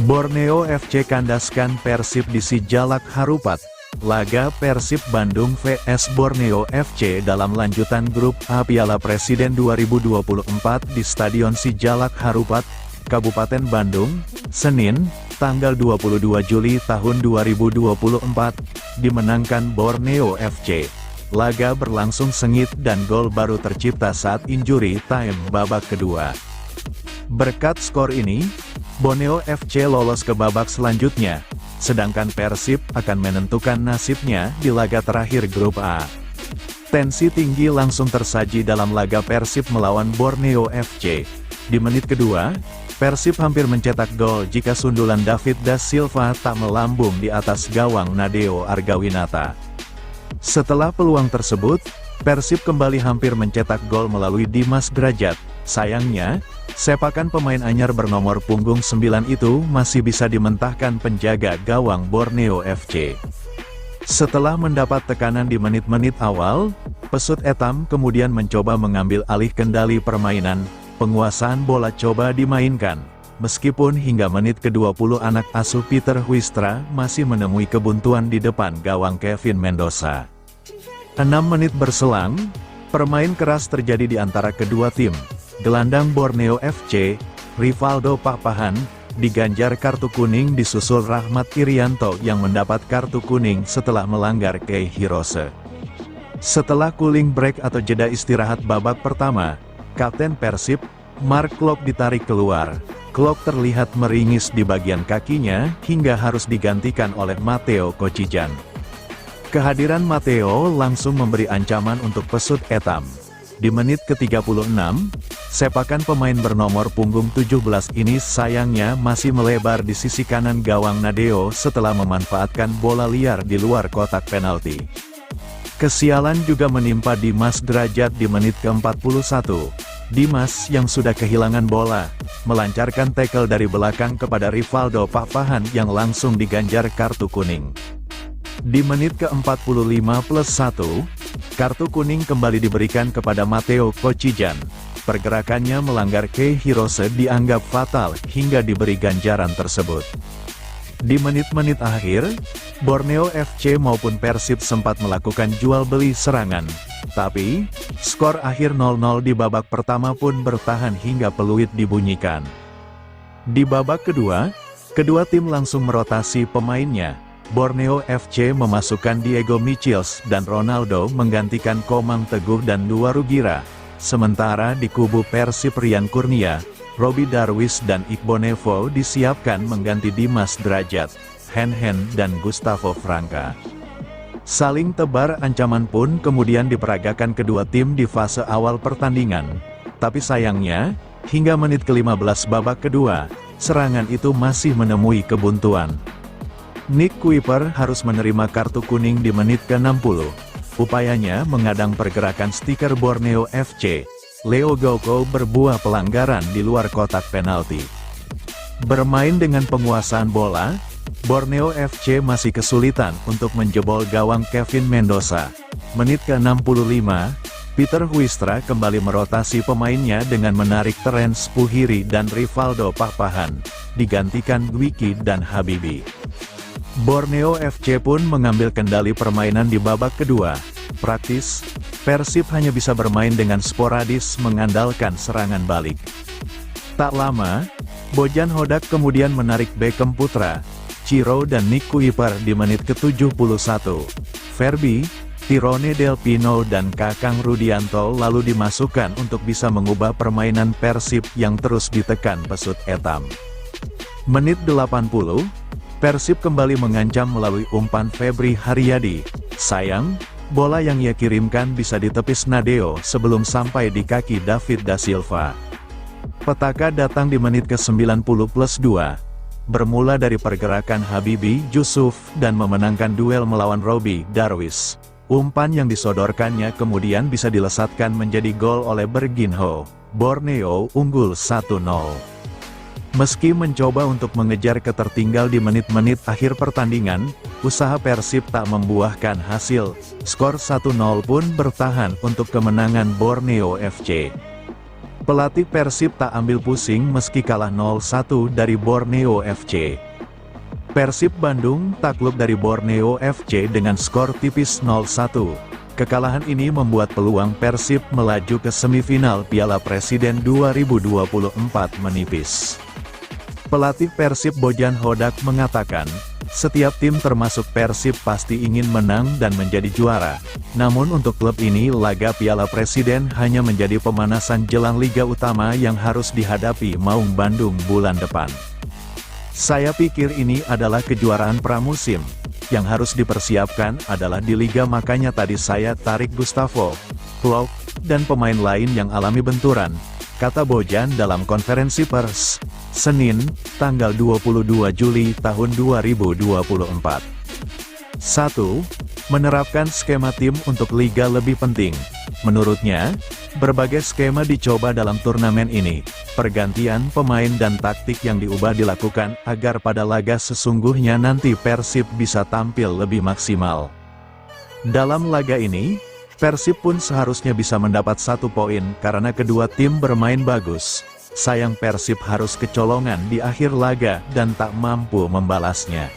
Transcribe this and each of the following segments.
Borneo FC kandaskan Persib di Sijalak Harupat. Laga Persib Bandung vs Borneo FC dalam lanjutan grup A Piala Presiden 2024 di Stadion Sijalak Harupat, Kabupaten Bandung, Senin, tanggal 22 Juli tahun 2024, dimenangkan Borneo FC. Laga berlangsung sengit dan gol baru tercipta saat injury time babak kedua. Berkat skor ini, Borneo FC lolos ke babak selanjutnya, sedangkan Persib akan menentukan nasibnya di laga terakhir grup A. Tensi tinggi langsung tersaji dalam laga Persib melawan Borneo FC. Di menit kedua, Persib hampir mencetak gol jika sundulan David da Silva tak melambung di atas gawang Nadeo Argawinata. Setelah peluang tersebut, Persib kembali hampir mencetak gol melalui Dimas Drajat. Sayangnya, sepakan pemain anyar bernomor punggung 9 itu masih bisa dimentahkan penjaga gawang Borneo FC. Setelah mendapat tekanan di menit-menit awal, Pesut Etam kemudian mencoba mengambil alih kendali permainan. Penguasaan bola coba dimainkan, meskipun hingga menit ke-20 anak asuh Peter Huistra masih menemui kebuntuan di depan gawang Kevin Mendoza. 6 menit berselang, permain keras terjadi di antara kedua tim. Gelandang Borneo FC, Rivaldo Pakpahan, diganjar kartu kuning disusul Rahmat Irianto yang mendapat kartu kuning setelah melanggar Kei Hirose. Setelah cooling break atau jeda istirahat babak pertama, Kapten Persib, Mark Klok ditarik keluar. Klok terlihat meringis di bagian kakinya hingga harus digantikan oleh Matteo Kocijan. Kehadiran Matteo langsung memberi ancaman untuk Pesut Etam. Di menit ke-36, sepakan pemain bernomor punggung 17 ini sayangnya masih melebar di sisi kanan gawang Nadeo setelah memanfaatkan bola liar di luar kotak penalti. Kesialan juga menimpa Dimas Drajat di menit ke-41. Dimas yang sudah kehilangan bola, melancarkan tackle dari belakang kepada Rivaldo Pakpahan yang langsung diganjar kartu kuning. Di menit ke-45+1, kartu kuning kembali diberikan kepada Matteo Kocijan. Pergerakannya melanggar Kei Hirose dianggap fatal hingga diberi ganjaran tersebut. Di menit-menit akhir, Borneo FC maupun Persib sempat melakukan jual beli serangan. Tapi, skor akhir 0-0 di babak pertama pun bertahan hingga peluit dibunyikan. Di babak kedua, kedua tim langsung merotasi pemainnya. Borneo FC memasukkan Diego Michels dan Ronaldo menggantikan Komang Teguh dan Dua Rugira. Sementara di kubu Persib Rian Kurnia, Robi Darwis dan Iqbonevo disiapkan mengganti Dimas Drajat, Hen dan Gustavo Franca. Saling tebar ancaman pun kemudian diperagakan kedua tim di fase awal pertandingan. Tapi sayangnya, hingga menit ke-15 babak kedua, serangan itu masih menemui kebuntuan. Nick Kuiper harus menerima kartu kuning di menit ke-60. Upayanya mengadang pergerakan stiker Borneo FC. Leo Goko berbuah pelanggaran di luar kotak penalti. Bermain dengan penguasaan bola, Borneo FC masih kesulitan untuk menjebol gawang Kevin Mendoza. Menit ke-65, Peter Huistra kembali merotasi pemainnya dengan menarik Terence Puhiri dan Rivaldo Pakpahan, digantikan Dwiki dan Habibi. Borneo FC pun mengambil kendali permainan di babak kedua. Praktis, Persib hanya bisa bermain dengan sporadis mengandalkan serangan balik. Tak lama, Bojan Hodak kemudian menarik Beckham Putra, Ciro dan Nick Kuiper di menit ke-71. Verbi, Tirone Del Pino dan Kakang Rudianto lalu dimasukkan untuk bisa mengubah permainan Persib yang terus ditekan Pesut Etam. Menit 80, Persib kembali mengancam melalui umpan Febri Haryadi. Sayang, bola yang ia kirimkan bisa ditepis Nadeo sebelum sampai di kaki David da Silva. Petaka datang di menit ke-90+2. Bermula dari pergerakan Habibi Yusuf dan memenangkan duel melawan Robbie Darwish. Umpan yang disodorkannya kemudian bisa dilesatkan menjadi gol oleh Berginho. Borneo unggul 1-0. Meski mencoba untuk mengejar ketertinggal di menit-menit akhir pertandingan, usaha Persib tak membuahkan hasil. Skor 1-0 pun bertahan untuk kemenangan Borneo FC. Pelatih Persib tak ambil pusing meski kalah 0-1 dari Borneo FC. Persib Bandung takluk dari Borneo FC dengan skor tipis 0-1. Kekalahan ini membuat peluang Persib melaju ke semifinal Piala Presiden 2024 menipis. Pelatih Persib Bojan Hodak mengatakan, setiap tim termasuk Persib pasti ingin menang dan menjadi juara. Namun untuk klub ini laga Piala Presiden hanya menjadi pemanasan jelang Liga Utama yang harus dihadapi Maung Bandung bulan depan. Saya pikir ini adalah kejuaraan pramusim. Yang harus dipersiapkan adalah di Liga, makanya tadi saya tarik Gustavo, Klok, dan pemain lain yang alami benturan, kata Bojan dalam konferensi pers, Senin, tanggal 22 Juli tahun 2024. 1. Menerapkan skema tim untuk liga lebih penting. Menurutnya, berbagai skema dicoba dalam turnamen ini. Pergantian pemain dan taktik yang diubah dilakukan agar pada laga sesungguhnya nanti Persib bisa tampil lebih maksimal. Dalam laga ini, Persib pun seharusnya bisa mendapat 1 poin karena kedua tim bermain bagus. Sayang Persib harus kecolongan di akhir laga dan tak mampu membalasnya.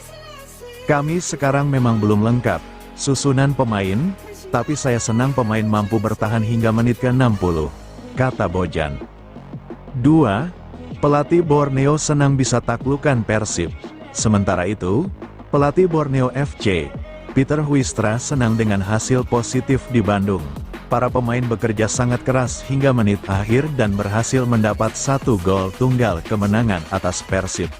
Kami sekarang memang belum lengkap susunan pemain, tapi saya senang pemain mampu bertahan hingga menit ke-60, kata Bojan. 2. Pelatih Borneo senang bisa taklukan Persib. Sementara itu, pelatih Borneo FC, Peter Huistra senang dengan hasil positif di Bandung. Para pemain bekerja sangat keras hingga menit akhir dan berhasil mendapat 1 gol tunggal kemenangan atas Persib.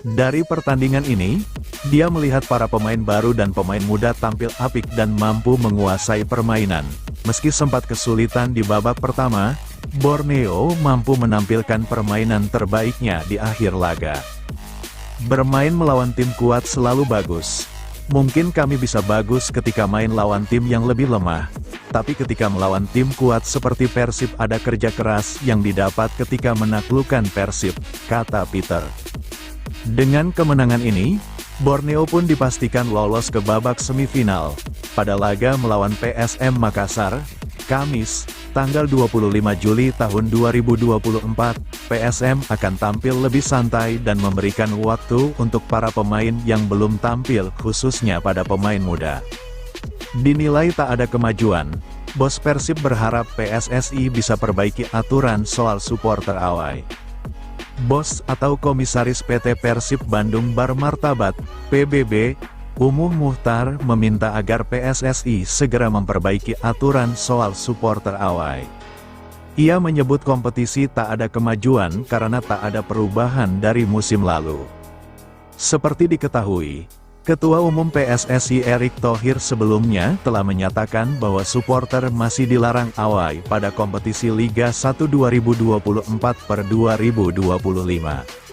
Dari pertandingan ini, dia melihat para pemain baru dan pemain muda tampil apik dan mampu menguasai permainan. Meski sempat kesulitan di babak pertama, Borneo mampu menampilkan permainan terbaiknya di akhir laga. Bermain melawan tim kuat selalu bagus. Mungkin kami bisa bagus ketika main lawan tim yang lebih lemah. Tapi ketika melawan tim kuat seperti Persib ada kerja keras yang didapat ketika menaklukkan Persib, kata Peter. Dengan kemenangan ini, Borneo pun dipastikan lolos ke babak semifinal. Pada laga melawan PSM Makassar, Kamis, tanggal 25 Juli tahun 2024, PSM akan tampil lebih santai dan memberikan waktu untuk para pemain yang belum tampil khususnya pada pemain muda. Dinilai tak ada kemajuan, bos Persib berharap PSSI bisa perbaiki aturan soal supporter away. Bos atau Komisaris PT Persib Bandung Bermartabat, PBB, Umuh Muhtar meminta agar PSSI segera memperbaiki aturan soal supporter away. Ia menyebut kompetisi tak ada kemajuan karena tak ada perubahan dari musim lalu. Seperti diketahui, Ketua Umum PSSI Erick Thohir sebelumnya telah menyatakan bahwa supporter masih dilarang away pada kompetisi Liga 1 2024 per 2025.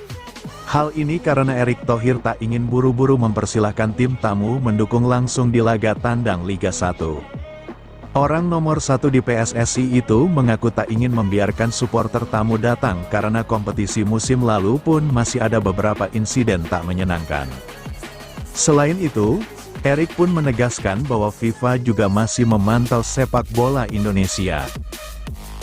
Hal ini karena Erick Thohir tak ingin buru-buru mempersilahkan tim tamu mendukung langsung di laga tandang Liga 1. Orang nomor 1 di PSSI itu mengaku tak ingin membiarkan supporter tamu datang karena kompetisi musim lalu pun masih ada beberapa insiden tak menyenangkan. Selain itu, Erick pun menegaskan bahwa FIFA juga masih memantau sepak bola Indonesia.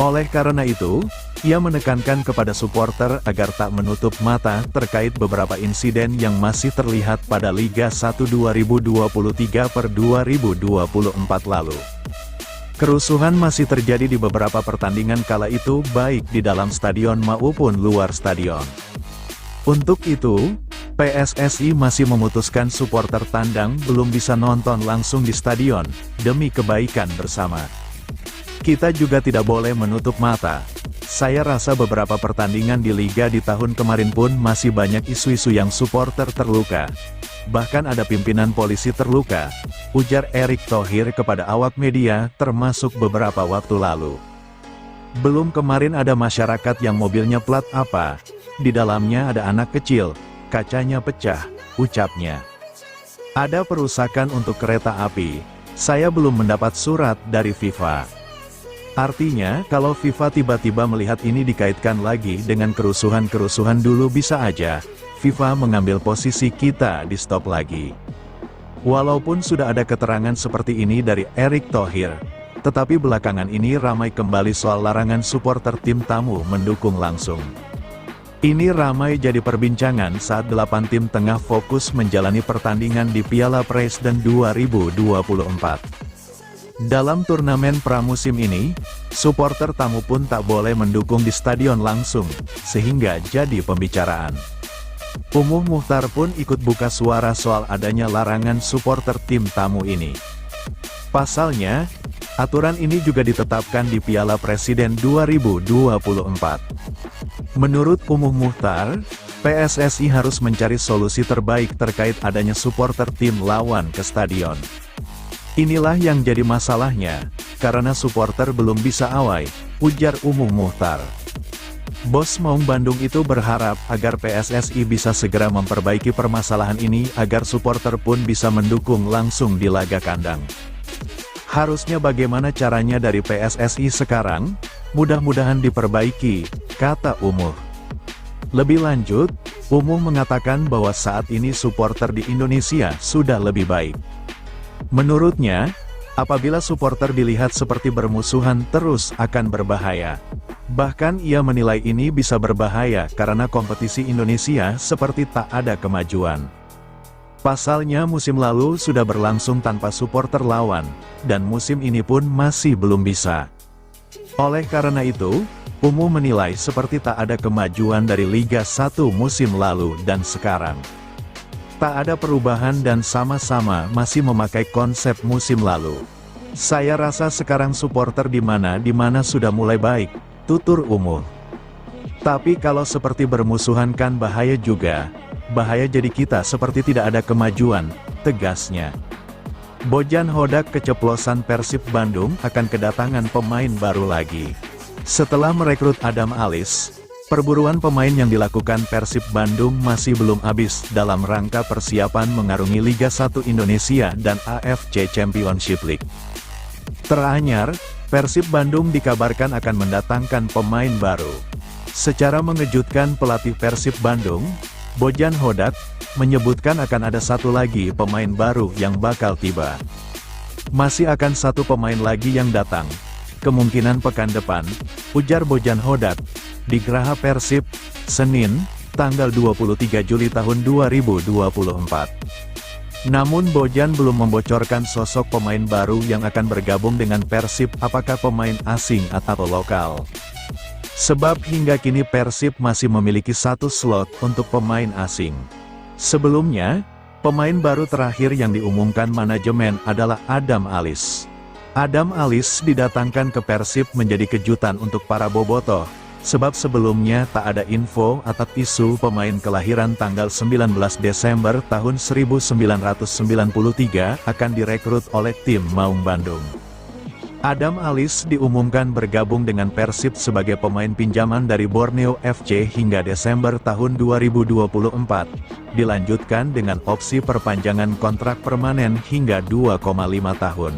Oleh karena itu, ia menekankan kepada supporter agar tak menutup mata terkait beberapa insiden yang masih terlihat pada Liga 1 2023 per 2024 lalu. Kerusuhan masih terjadi di beberapa pertandingan kala itu baik di dalam stadion maupun luar stadion. Untuk itu, PSSI masih memutuskan supporter tandang belum bisa nonton langsung di stadion, demi kebaikan bersama. Kita juga tidak boleh menutup mata. Saya rasa beberapa pertandingan di Liga di tahun kemarin pun masih banyak isu-isu yang supporter terluka. Bahkan ada pimpinan polisi terluka, ujar Erick Thohir kepada awak media, termasuk beberapa waktu lalu. Belum kemarin ada masyarakat yang mobilnya plat apa, di dalamnya ada anak kecil, kacanya pecah, ucapnya. Ada perusakan untuk kereta api, saya belum mendapat surat dari FIFA. Artinya, kalau FIFA tiba-tiba melihat ini dikaitkan lagi dengan kerusuhan-kerusuhan dulu bisa aja, FIFA mengambil posisi kita di stop lagi. Walaupun sudah ada keterangan seperti ini dari Erick Thohir, tetapi belakangan ini ramai kembali soal larangan supporter tim tamu mendukung langsung. Ini ramai jadi perbincangan saat 8 tim tengah fokus menjalani pertandingan di Piala Presiden 2024. Dalam turnamen pramusim ini, supporter tamu pun tak boleh mendukung di stadion langsung, sehingga jadi pembicaraan. Umuh Muchtar pun ikut buka suara soal adanya larangan supporter tim tamu ini. Pasalnya, aturan ini juga ditetapkan di Piala Presiden 2024. Menurut Umuh Muchtar, PSSI harus mencari solusi terbaik terkait adanya supporter tim lawan ke stadion. Inilah yang jadi masalahnya, karena supporter belum bisa away, ujar Umuh Muchtar. Bos Maung Bandung itu berharap agar PSSI bisa segera memperbaiki permasalahan ini agar supporter pun bisa mendukung langsung di laga kandang. Harusnya bagaimana caranya dari PSSI sekarang? Mudah-mudahan diperbaiki, kata Umuh. Lebih lanjut, Umuh mengatakan bahwa saat ini supporter di Indonesia sudah lebih baik. Menurutnya, apabila supporter dilihat seperti bermusuhan terus akan berbahaya. Bahkan ia menilai ini bisa berbahaya karena kompetisi Indonesia seperti tak ada kemajuan. Pasalnya musim lalu sudah berlangsung tanpa supporter lawan, dan musim ini pun masih belum bisa. Oleh karena itu, Umuh menilai seperti tak ada kemajuan dari Liga 1 musim lalu dan sekarang. Tak ada perubahan dan sama-sama masih memakai konsep musim lalu. Saya rasa sekarang supporter di mana sudah mulai baik, tutur Umuh. Tapi kalau seperti bermusuhan kan bahaya juga. Bahaya jadi kita seperti tidak ada kemajuan, tegasnya. Bojan Hodak keceplosan Persib Bandung akan kedatangan pemain baru lagi. Setelah merekrut Adam Alis, perburuan pemain yang dilakukan Persib Bandung masih belum habis dalam rangka persiapan mengarungi Liga 1 Indonesia dan AFC Championship League. Teranyar, Persib Bandung dikabarkan akan mendatangkan pemain baru. Secara mengejutkan pelatih Persib Bandung, Bojan Hodak, menyebutkan akan ada satu lagi pemain baru yang bakal tiba. Masih akan satu pemain lagi yang datang, kemungkinan pekan depan, ujar Bojan Hodak, di Geraha Persib, Senin, tanggal 23 Juli tahun 2024. Namun Bojan belum membocorkan sosok pemain baru yang akan bergabung dengan Persib, apakah pemain asing atau lokal. Sebab hingga kini Persib masih memiliki satu slot untuk pemain asing. Sebelumnya, pemain baru terakhir yang diumumkan manajemen adalah Adam Alis. Adam Alis didatangkan ke Persib menjadi kejutan untuk para bobotoh, sebab sebelumnya tak ada info atau isu pemain kelahiran tanggal 19 Desember tahun 1993 akan direkrut oleh tim Maung Bandung. Adam Alis diumumkan bergabung dengan Persib sebagai pemain pinjaman dari Borneo FC hingga Desember tahun 2024, dilanjutkan dengan opsi perpanjangan kontrak permanen hingga 2,5 tahun.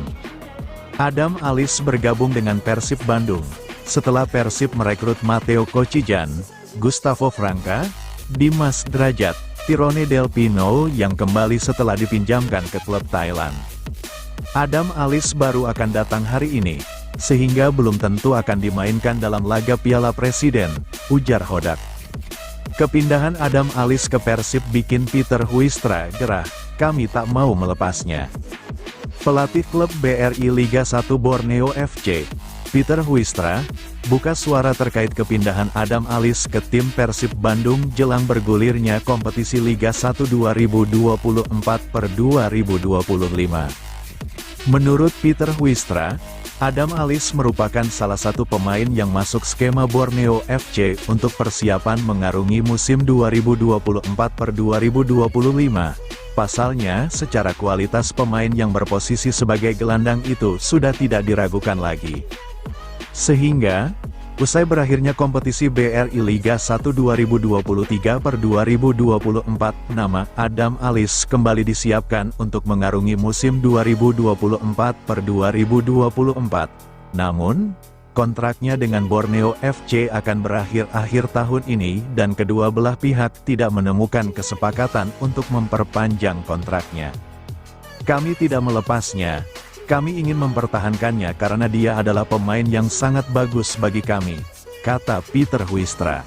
Adam Alis bergabung dengan Persib Bandung setelah Persib merekrut Matteo Kocijan, Gustavo Franca, Dimas Drajat, Tirone Del Pino yang kembali setelah dipinjamkan ke klub Thailand. Adam Alis baru akan datang hari ini, sehingga belum tentu akan dimainkan dalam laga Piala Presiden, ujar Hodak. Kepindahan Adam Alis ke Persib bikin Peter Huistra gerah, kami tak mau melepasnya. Pelatih klub BRI Liga 1 Borneo FC, Peter Huistra, buka suara terkait kepindahan Adam Alis ke tim Persib Bandung jelang bergulirnya kompetisi Liga 1 2024 per 2025. Menurut Peter Huistra, Adam Alis merupakan salah satu pemain yang masuk skema Borneo FC untuk persiapan mengarungi musim 2024-2025. Pasalnya, secara kualitas pemain yang berposisi sebagai gelandang itu sudah tidak diragukan lagi. Sehingga, usai berakhirnya kompetisi BRI Liga 1 2023-2024, nama Adam Alis kembali disiapkan untuk mengarungi musim 2024-2024. Namun, kontraknya dengan Borneo FC akan berakhir akhir tahun ini dan kedua belah pihak tidak menemukan kesepakatan untuk memperpanjang kontraknya. Kami tidak melepasnya. Kami ingin mempertahankannya karena dia adalah pemain yang sangat bagus bagi kami, kata Peter Huistra.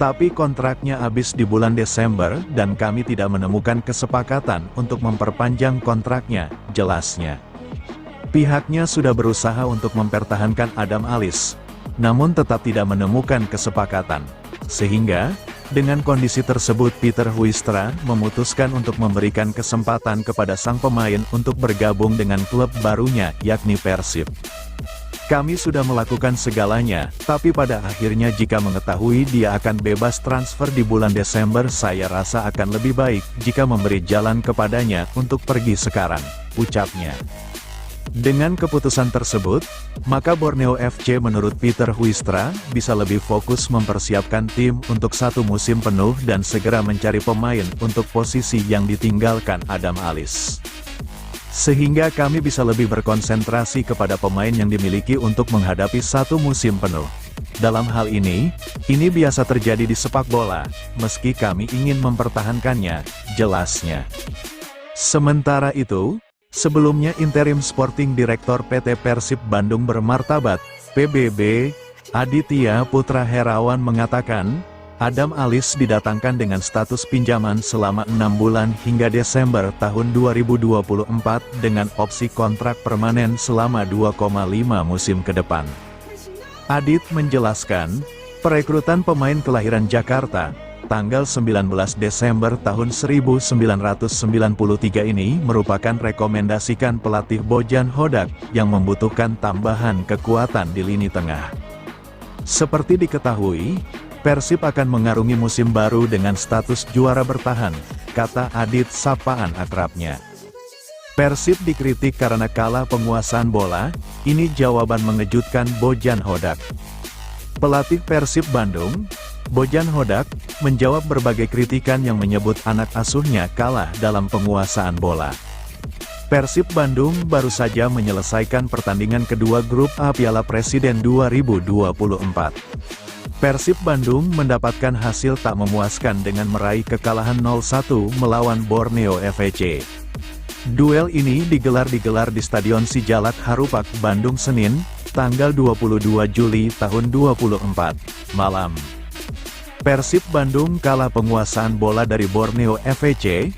Tapi kontraknya habis di bulan Desember dan kami tidak menemukan kesepakatan untuk memperpanjang kontraknya, jelasnya. Pihaknya sudah berusaha untuk mempertahankan Adam Alis, namun tetap tidak menemukan kesepakatan. Sehingga, dengan kondisi tersebut Peter Huistra memutuskan untuk memberikan kesempatan kepada sang pemain untuk bergabung dengan klub barunya, yakni Persib. Kami sudah melakukan segalanya, tapi pada akhirnya jika mengetahui dia akan bebas transfer di bulan Desember, saya rasa akan lebih baik jika memberi jalan kepadanya untuk pergi sekarang, ucapnya. Dengan keputusan tersebut, maka Borneo FC menurut Peter Huistra bisa lebih fokus mempersiapkan tim untuk satu musim penuh dan segera mencari pemain untuk posisi yang ditinggalkan Adam Alis. Sehingga kami bisa lebih berkonsentrasi kepada pemain yang dimiliki untuk menghadapi satu musim penuh. Dalam hal ini biasa terjadi di sepak bola, meski kami ingin mempertahankannya, jelasnya. Sementara itu, sebelumnya Interim Sporting Direktor PT Persib Bandung Bermartabat, PBB, Aditya Putra Herawan mengatakan, Adam Alis didatangkan dengan status pinjaman selama 6 bulan hingga Desember tahun 2024 dengan opsi kontrak permanen selama 2,5 musim ke depan. Adit menjelaskan, perekrutan pemain kelahiran Jakarta, tanggal 19 Desember tahun 1993 ini merupakan rekomendasikan pelatih Bojan Hodak yang membutuhkan tambahan kekuatan di lini tengah. Seperti diketahui, Persib akan mengarungi musim baru dengan status juara bertahan, kata Adit sapaan akrabnya. Persib dikritik karena kalah penguasaan bola, ini jawaban mengejutkan Bojan Hodak. Pelatih Persib Bandung, Bojan Hodak, menjawab berbagai kritikan yang menyebut anak asuhnya kalah dalam penguasaan bola. Persib Bandung baru saja menyelesaikan pertandingan kedua Grup A Piala Presiden 2024. Persib Bandung mendapatkan hasil tak memuaskan dengan meraih kekalahan 0-1 melawan Borneo FC. Duel ini digelar di Stadion Sijalak Harupat, Bandung Senin, tanggal 22 Juli tahun 2024, malam. Persib Bandung kalah penguasaan bola dari Borneo FC.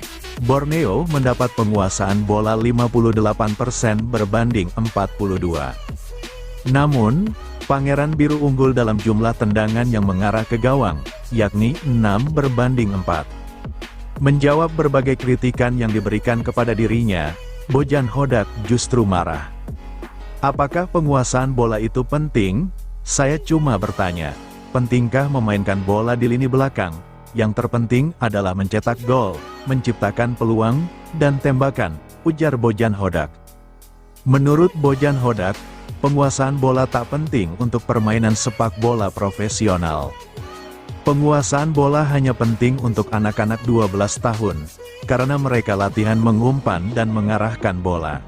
Borneo mendapat penguasaan bola 58% berbanding 42. Namun, Pangeran Biru unggul dalam jumlah tendangan yang mengarah ke gawang, yakni 6-4. Menjawab berbagai kritikan yang diberikan kepada dirinya, Bojan Hodak justru marah. Apakah penguasaan bola itu penting? Saya cuma bertanya, pentingkah memainkan bola di lini belakang? Yang terpenting adalah mencetak gol, menciptakan peluang, dan tembakan, ujar Bojan Hodak. Menurut Bojan Hodak, penguasaan bola tak penting untuk permainan sepak bola profesional. Penguasaan bola hanya penting untuk anak-anak 12 tahun, karena mereka latihan mengumpan dan mengarahkan bola.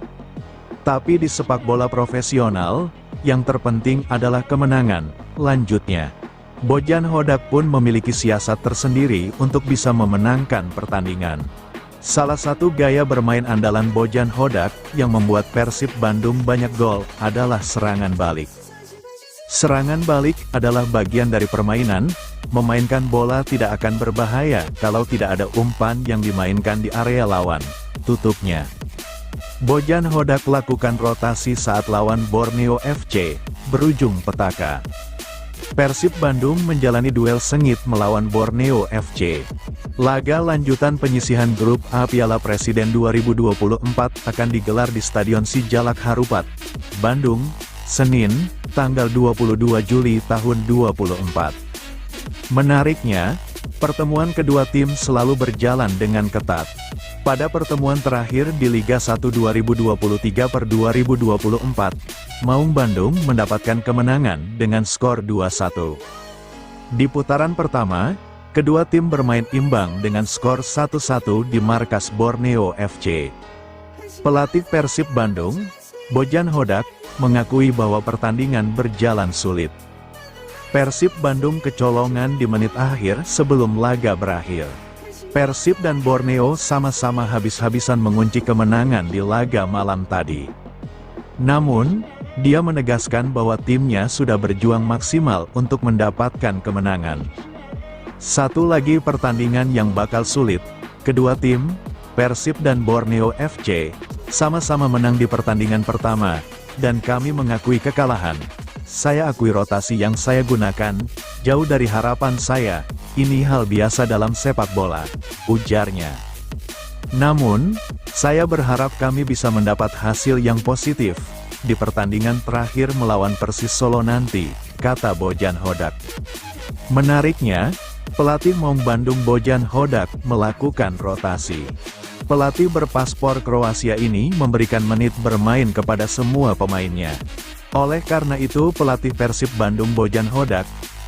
Tapi di sepak bola profesional, yang terpenting adalah kemenangan, lanjutnya. Bojan Hodak pun memiliki siasat tersendiri untuk bisa memenangkan pertandingan. Salah satu gaya bermain andalan Bojan Hodak yang membuat Persib Bandung banyak gol adalah serangan balik. Serangan balik adalah bagian dari permainan, memainkan bola tidak akan berbahaya kalau tidak ada umpan yang dimainkan di area lawan, tutupnya. Bojan Hodak lakukan rotasi saat lawan Borneo FC, berujung petaka. Persib Bandung menjalani duel sengit melawan Borneo FC. Laga lanjutan penyisihan grup A Piala Presiden 2024 akan digelar di Stadion Sijalak Harupat, Bandung, Senin, tanggal 22 Juli tahun 2024. Menariknya, pertemuan kedua tim selalu berjalan dengan ketat. Pada pertemuan terakhir di Liga 1 2023/2024, Maung Bandung mendapatkan kemenangan dengan skor 2-1. Di putaran pertama, kedua tim bermain imbang dengan skor 1-1 di markas Borneo FC. Pelatih Persib Bandung, Bojan Hodak, mengakui bahwa pertandingan berjalan sulit. Persib Bandung kecolongan di menit akhir sebelum laga berakhir. Persib dan Borneo sama-sama habis-habisan mengunci kemenangan di laga malam tadi. Namun, dia menegaskan bahwa timnya sudah berjuang maksimal untuk mendapatkan kemenangan. Satu lagi pertandingan yang bakal sulit. Kedua tim, Persib dan Borneo FC, sama-sama menang di pertandingan pertama, dan kami mengakui kekalahan. Saya akui rotasi yang saya gunakan, jauh dari harapan saya, ini hal biasa dalam sepak bola, ujarnya. Namun, saya berharap kami bisa mendapat hasil yang positif di pertandingan terakhir melawan Persis Solo nanti, kata Bojan Hodak. Menariknya, pelatih Maung Bandung Bojan Hodak melakukan rotasi. Pelatih berpaspor Kroasia ini memberikan menit bermain kepada semua pemainnya. Oleh karena itu pelatih Persib Bandung Bojan Hodak,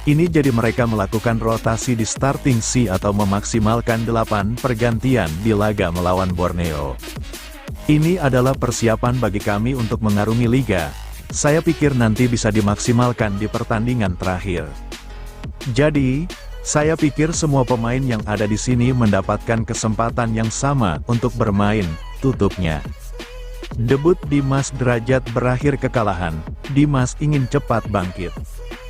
ini jadi mereka melakukan rotasi di starting C atau memaksimalkan 8 pergantian di laga melawan Borneo. Ini adalah persiapan bagi kami untuk mengarungi liga. Saya pikir nanti bisa dimaksimalkan di pertandingan terakhir. Jadi, saya pikir semua pemain yang ada di sini mendapatkan kesempatan yang sama untuk bermain, tutupnya. Debut Dimas Drajat berakhir kekalahan, Dimas ingin cepat bangkit.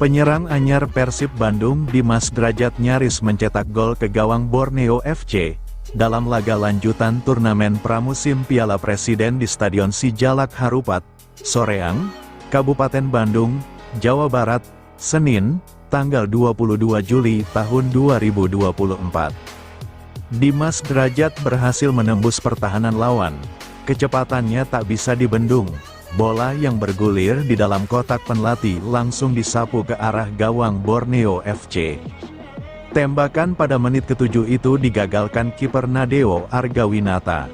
Penyerang anyar Persib Bandung Dimas Drajat nyaris mencetak gol ke gawang Borneo FC, dalam laga lanjutan turnamen pramusim Piala Presiden di Stadion Sijalak Harupat, Soreang, Kabupaten Bandung, Jawa Barat, Senin, tanggal 22 Juli tahun 2024. Dimas Drajat berhasil menembus pertahanan lawan. Kecepatannya tak bisa dibendung. Bola yang bergulir di dalam kotak penalti langsung disapu ke arah gawang Borneo FC. Tembakan pada menit ke-7 itu digagalkan kiper Nadeo Argawinata.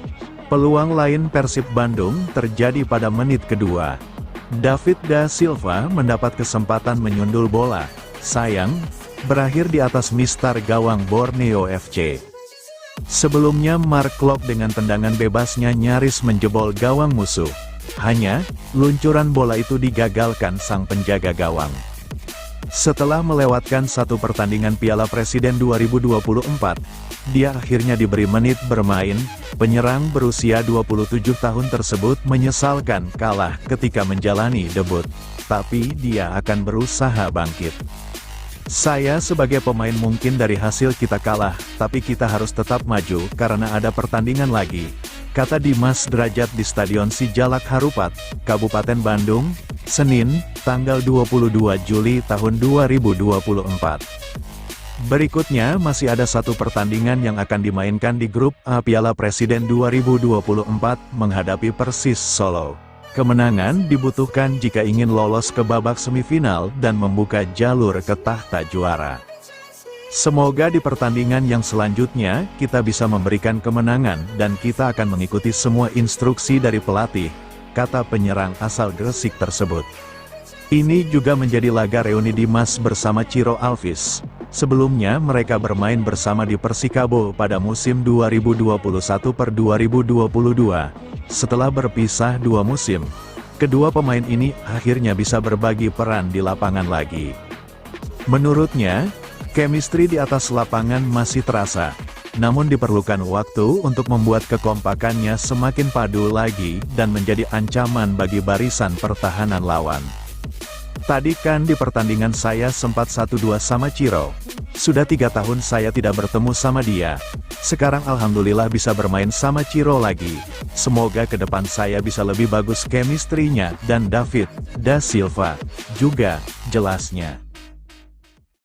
Peluang lain Persib Bandung terjadi pada menit kedua. David da Silva mendapat kesempatan menyundul bola. Sayang, berakhir di atas mistar gawang Borneo FC. Sebelumnya Mark Klok dengan tendangan bebasnya nyaris menjebol gawang musuh. Hanya, luncuran bola itu digagalkan sang penjaga gawang. Setelah melewatkan satu pertandingan Piala Presiden 2024, dia akhirnya diberi menit bermain. Penyerang berusia 27 tahun tersebut menyesalkan kalah ketika menjalani debut. Tapi dia akan berusaha bangkit. Saya sebagai pemain mungkin dari hasil kita kalah, tapi kita harus tetap maju karena ada pertandingan lagi, kata Dimas Drajat di Stadion Sijalak Harupat, Kabupaten Bandung, Senin, tanggal 22 Juli tahun 2024. Berikutnya masih ada satu pertandingan yang akan dimainkan di grup A Piala Presiden 2024 menghadapi Persis Solo. Kemenangan dibutuhkan jika ingin lolos ke babak semifinal dan membuka jalur ke tahta juara. Semoga di pertandingan yang selanjutnya, kita bisa memberikan kemenangan dan kita akan mengikuti semua instruksi dari pelatih, kata penyerang asal Gresik tersebut. Ini juga menjadi laga reuni Dimas bersama Ciro Alvis. Sebelumnya mereka bermain bersama di Persikabo pada musim 2021/2022. Setelah berpisah 2 musim, kedua pemain ini akhirnya bisa berbagi peran di lapangan lagi. Menurutnya, chemistry di atas lapangan masih terasa, namun diperlukan waktu untuk membuat kekompakannya semakin padu lagi dan menjadi ancaman bagi barisan pertahanan lawan. Tadi kan di pertandingan saya sempat 1-2 sama Ciro. Sudah 3 tahun saya tidak bertemu sama dia. Sekarang alhamdulillah bisa bermain sama Ciro lagi. Semoga ke depan saya bisa lebih bagus chemistry-nya dan David da Silva juga, jelasnya.